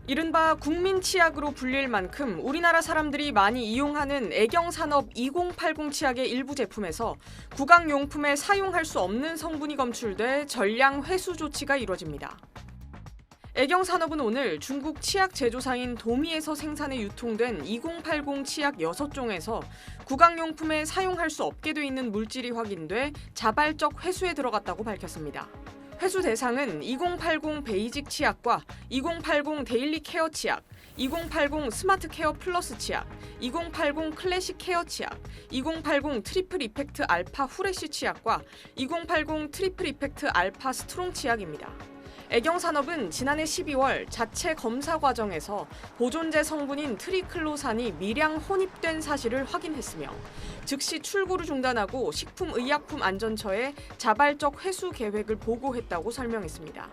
이른바 국민치약으로 불릴 만큼 우리나라 사람들이 많이 이용하는 애경산업 2080 치약의 일부 제품에서 구강용품에 사용할 수 없는 성분이 검출돼 전량 회수 조치가 이뤄집니다. 애경산업은 오늘 중국 치약 제조사인 도미에서 생산해 유통된 2080 치약 6종에서 구강용품에 사용할 수 없게 돼 있는 물질이 확인돼 자발적 회수에 들어갔다고 밝혔습니다. 회수 대상은 2080 베이직 치약과 2080 데일리 케어 치약, 2080 스마트 케어 플러스 치약, 2080 클래식 케어 치약, 2080 트리플 이펙트 알파 후레쉬 치약과 2080 트리플 이펙트 알파 스트롱 치약입니다. 애경산업은 지난해 12월 자체 검사 과정에서 보존제 성분인 트리클로산이 미량 혼입된 사실을 확인했으며 즉시 출고를 중단하고 식품의약품안전처에 자발적 회수 계획을 보고했다고 설명했습니다.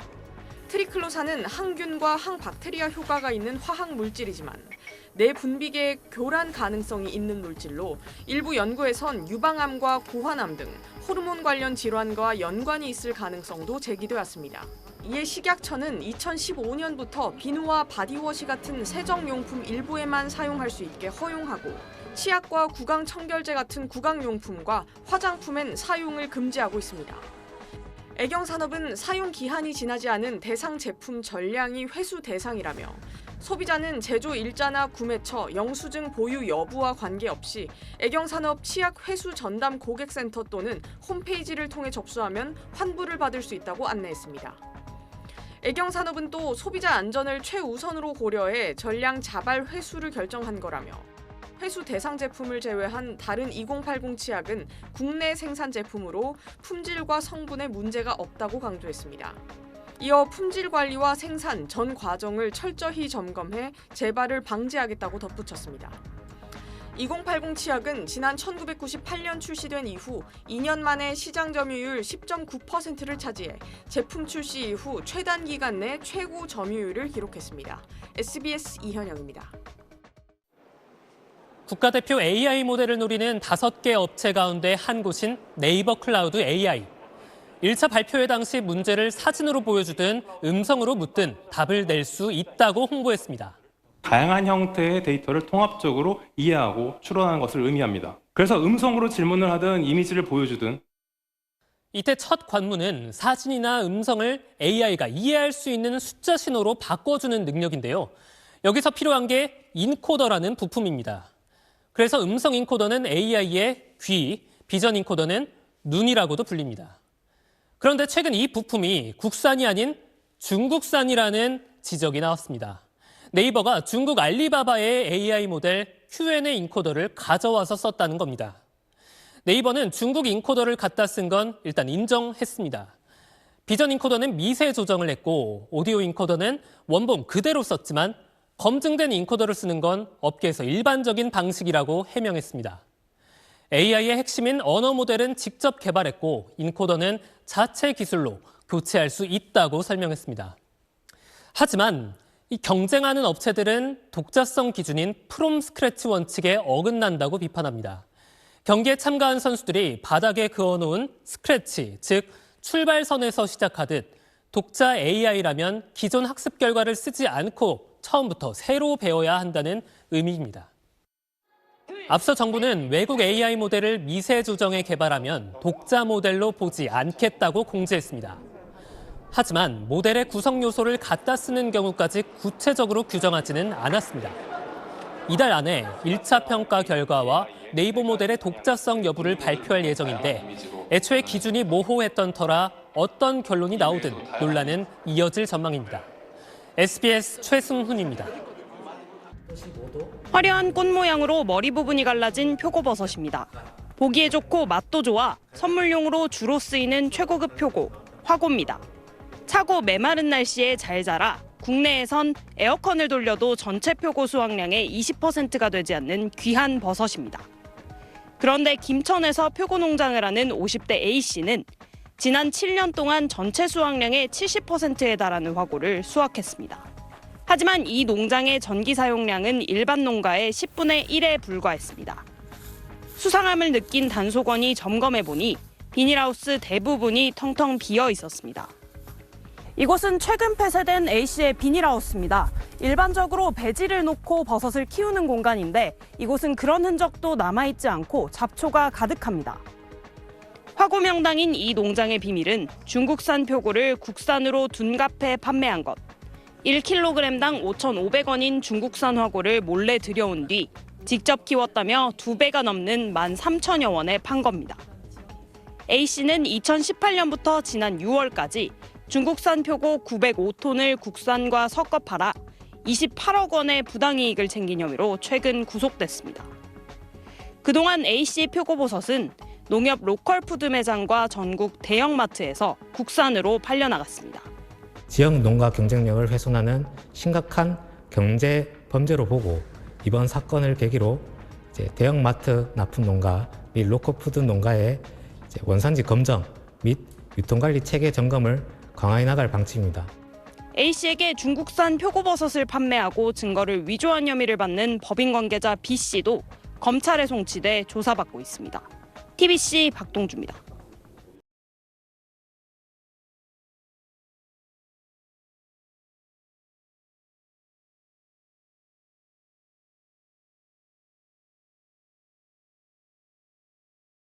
트리클로산은 항균과 항박테리아 효과가 있는 화학 물질이지만 뇌 분비계의 교란 가능성이 있는 물질로 일부 연구에선 유방암과 고환암 등 호르몬 관련 질환과 연관이 있을 가능성도 제기되었습니다. 이에 식약처는 2015년부터 비누와 바디워시 같은 세정용품 일부에만 사용할 수 있게 허용하고 치약과 구강청결제 같은 구강용품과 화장품엔 사용을 금지하고 있습니다. 애경산업은 사용 기한이 지나지 않은 대상 제품 전량이 회수 대상이라며 소비자는 제조 일자나 구매처, 영수증 보유 여부와 관계없이 애경산업 치약 회수 전담 고객센터 또는 홈페이지를 통해 접수하면 환불을 받을 수 있다고 안내했습니다. 애경산업은 또 소비자 안전을 최우선으로 고려해 전량 자발 회수를 결정한 거라며 회수 대상 제품을 제외한 다른 2080 치약은 국내 생산 제품으로 품질과 성분에 문제가 없다고 강조했습니다. 이어 품질 관리와 생산 전 과정을 철저히 점검해 재발을 방지하겠다고 덧붙였습니다. 2080 치약은 지난 1998년 출시된 이후 2년 만에 시장 점유율 10.9%를 차지해 제품 출시 이후 최단 기간 내 최고 점유율을 기록했습니다. SBS 이현영입니다. 국가대표 AI 모델을 노리는 5개 업체 가운데 한 곳인 네이버 클라우드 AI. 1차 발표회 당시 문제를 사진으로 보여주든 음성으로 묻든 답을 낼 수 있다고 홍보했습니다. 다양한 형태의 데이터를 통합적으로 이해하고 추론하는 것을 의미합니다. 그래서 음성으로 질문을 하든 이미지를 보여주든 이때 첫 관문은 사진이나 음성을 AI가 이해할 수 있는 숫자 신호로 바꿔주는 능력인데요. 여기서 필요한 게 인코더라는 부품입니다. 그래서 음성 인코더는 AI의 귀, 비전 인코더는 눈이라고도 불립니다. 그런데 최근 이 부품이 국산이 아닌 중국산이라는 지적이 나왔습니다. 네이버가 중국 알리바바의 AI 모델 Q&A 인코더를 가져와서 썼다는 겁니다. 네이버는 중국 인코더를 갖다 쓴 건 일단 인정했습니다. 비전 인코더는 미세 조정을 했고 오디오 인코더는 원본 그대로 썼지만 검증된 인코더를 쓰는 건 업계에서 일반적인 방식이라고 해명했습니다. AI의 핵심인 언어 모델은 직접 개발했고 인코더는 자체 기술로 교체할 수 있다고 설명했습니다. 하지만 이 경쟁하는 업체들은 독자성 기준인 프롬 스크래치 원칙에 어긋난다고 비판합니다. 경기에 참가한 선수들이 바닥에 그어놓은 스크래치, 즉 출발선에서 시작하듯 독자 AI라면 기존 학습 결과를 쓰지 않고 처음부터 새로 배워야 한다는 의미입니다. 앞서 정부는 외국 AI 모델을 미세 조정해 개발하면 독자 모델로 보지 않겠다고 공지했습니다. 하지만 모델의 구성 요소를 갖다 쓰는 경우까지 구체적으로 규정하지는 않았습니다. 이달 안에 1차 평가 결과와 네이버 모델의 독자성 여부를 발표할 예정인데 애초에 기준이 모호했던 터라 어떤 결론이 나오든 논란은 이어질 전망입니다. SBS 최승훈입니다. 화려한 꽃 모양으로 머리 부분이 갈라진 표고버섯입니다. 보기에 좋고 맛도 좋아 선물용으로 주로 쓰이는 최고급 표고, 화고입니다. 차고 메마른 날씨에 잘 자라 국내에선 에어컨을 돌려도 전체 표고 수확량의 20%가 되지 않는 귀한 버섯입니다. 그런데 김천에서 표고 농장을 하는 50대 A씨는 지난 7년 동안 전체 수확량의 70%에 달하는 화고를 수확했습니다. 하지만 이 농장의 전기 사용량은 일반 농가의 10분의 1에 불과했습니다. 수상함을 느낀 단속원이 점검해보니 비닐하우스 대부분이 텅텅 비어 있었습니다. 이곳은 최근 폐쇄된 A씨의 비닐하우스입니다. 일반적으로 배지를 놓고 버섯을 키우는 공간인데 이곳은 그런 흔적도 남아있지 않고 잡초가 가득합니다. 화고 명당인 이 농장의 비밀은 중국산 표고를 국산으로 둔갑해 판매한 것. 1kg당 5,500원인 중국산 화고를 몰래 들여온 뒤 직접 키웠다며 2배가 넘는 13,000여 원에 판 겁니다. A씨는 2018년부터 지난 6월까지 중국산 표고 905톤을 국산과 섞어 팔아 28억 원의 부당이익을 챙긴 혐의로 최근 구속됐습니다. 그동안 A씨 표고버섯은 농협 로컬푸드 매장과 전국 대형마트에서 국산으로 팔려나갔습니다. 지역 농가 경쟁력을 훼손하는 심각한 경제 범죄로 보고 이번 사건을 계기로 대형마트 납품 농가 및 로컬푸드 농가의 원산지 검정 및 유통관리 체계 점검을 강화해 나갈 방침입니다. A씨에게 중국산 표고버섯을 판매하고 증거를 위조한 혐의를 받는 법인 관계자 B씨도 검찰에 송치돼 조사받고 있습니다. TBC 박동주입니다.